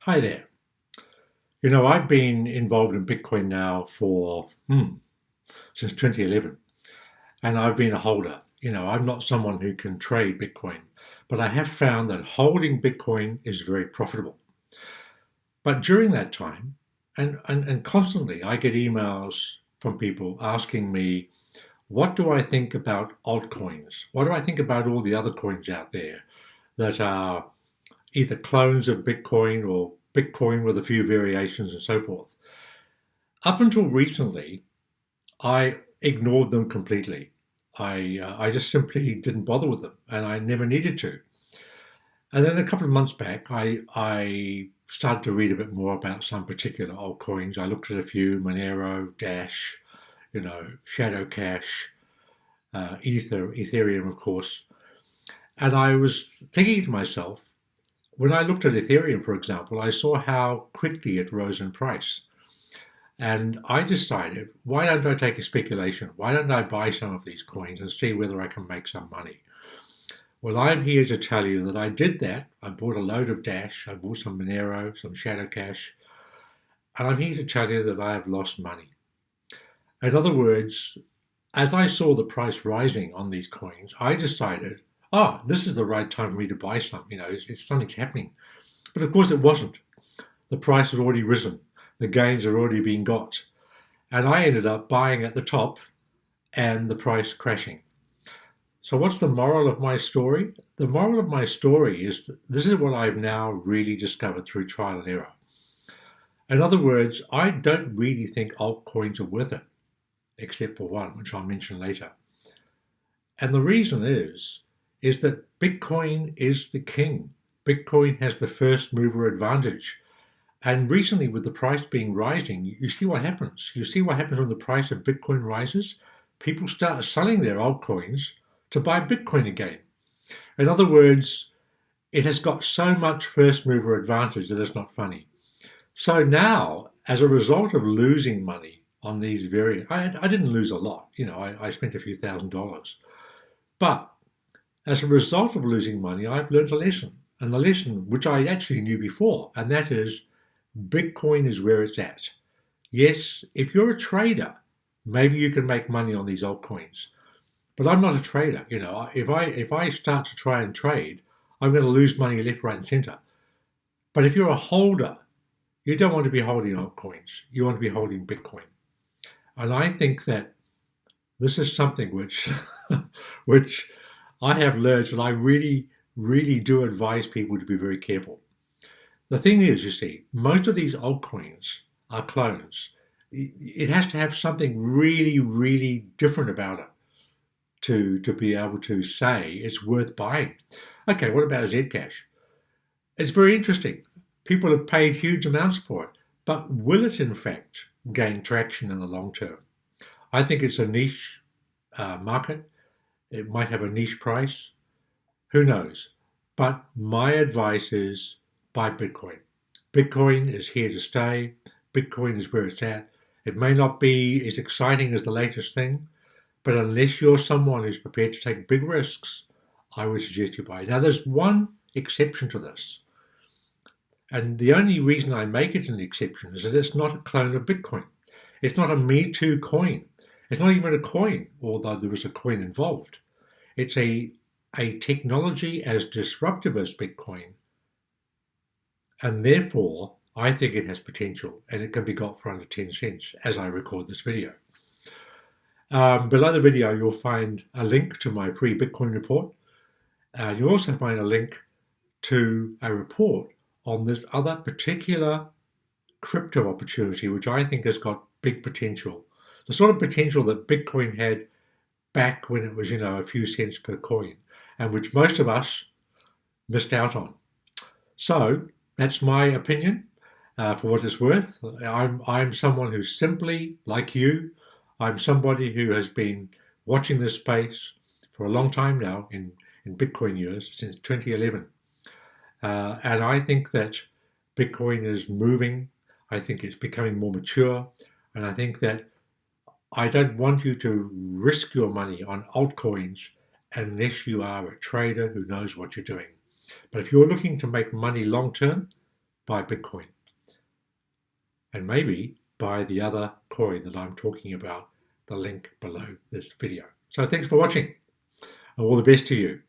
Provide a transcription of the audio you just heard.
Hi there. I've been involved in Bitcoin now for since 2011, and I've been a holder. I'm not someone who can trade Bitcoin, but I have found that holding Bitcoin is very profitable. But during that time, and constantly, I get emails from people asking me, what do I think about altcoins? What do I think about all the other coins out there that are either clones of Bitcoin or Bitcoin with a few variations and so forth? Up until recently, I ignored them completely. I just simply didn't bother with them, and I never needed to. And then a couple of months back, I started to read a bit more about some particular altcoins. I looked at a few: Monero, Dash, ShadowCash, Ethereum, of course. And I was thinking to myself, when I looked at Ethereum, for example, I saw how quickly it rose in price. And I decided, why don't I take a speculation? Why don't I buy some of these coins and see whether I can make some money? Well, I'm here to tell you that I did that. I bought a load of Dash, I bought some Monero, some ShadowCash, and I'm here to tell you that I have lost money. In other words, as I saw the price rising on these coins, I decided, this is the right time for me to buy some. Something's happening. But of course it wasn't. The price had already risen. The gains had already been got. And I ended up buying at the top and the price crashing. So what's the moral of my story? The moral of my story is that this is what I've now really discovered through trial and error. In other words, I don't really think altcoins are worth it, except for one, which I'll mention later. And the reason is that Bitcoin is the king. Bitcoin has the first mover advantage. And recently, with the price being rising, you see what happens. You see what happens when the price of Bitcoin rises. People start selling their altcoins to buy Bitcoin again. In other words, it has got so much first mover advantage that it's not funny. So now, as a result of losing money on these I didn't lose a lot. I spent a few $1,000s. But as a result of losing money, I've learned a lesson. And the lesson, which I actually knew before, and that is Bitcoin is where it's at. Yes, if you're a trader, maybe you can make money on these altcoins. But I'm not a trader. If I start to try and trade, I'm going to lose money left, right, and center. But if you're a holder, you don't want to be holding altcoins. You want to be holding Bitcoin. And I think that this is something which which I have learned, and I really, really do advise people to be very careful. The thing is, you see, most of these altcoins are clones. It has to have something really, really different about it to be able to say it's worth buying. Okay, what about Zcash? It's very interesting. People have paid huge amounts for it, but will it in fact gain traction in the long term? I think it's a niche market. It might have a niche price. Who knows? But my advice is buy Bitcoin. Bitcoin is here to stay. Bitcoin is where it's at. It may not be as exciting as the latest thing, but unless you're someone who's prepared to take big risks, I would suggest you buy. Now, there's one exception to this. And the only reason I make it an exception is that it's not a clone of Bitcoin. It's not a Me Too coin. It's not even a coin, although there is a coin involved. It's a technology as disruptive as Bitcoin. And therefore, I think it has potential, and it can be got for under 10 cents as I record this video. Below the video, you'll find a link to my free Bitcoin report. You'll also find a link to a report on this other particular crypto opportunity, which I think has got big potential. The sort of potential that Bitcoin had back when it was, a few cents per coin, and which most of us missed out on. So that's my opinion. For what it's worth, I'm someone who's simply like you. I'm somebody who has been watching this space for a long time now in Bitcoin years, since 2011. And I think that Bitcoin is moving. I think it's becoming more mature. And I think that I don't want you to risk your money on altcoins unless you are a trader who knows what you're doing. But if you're looking to make money long term, buy Bitcoin and maybe buy the other coin that I'm talking about, the link below this video. So thanks for watching and all the best to you.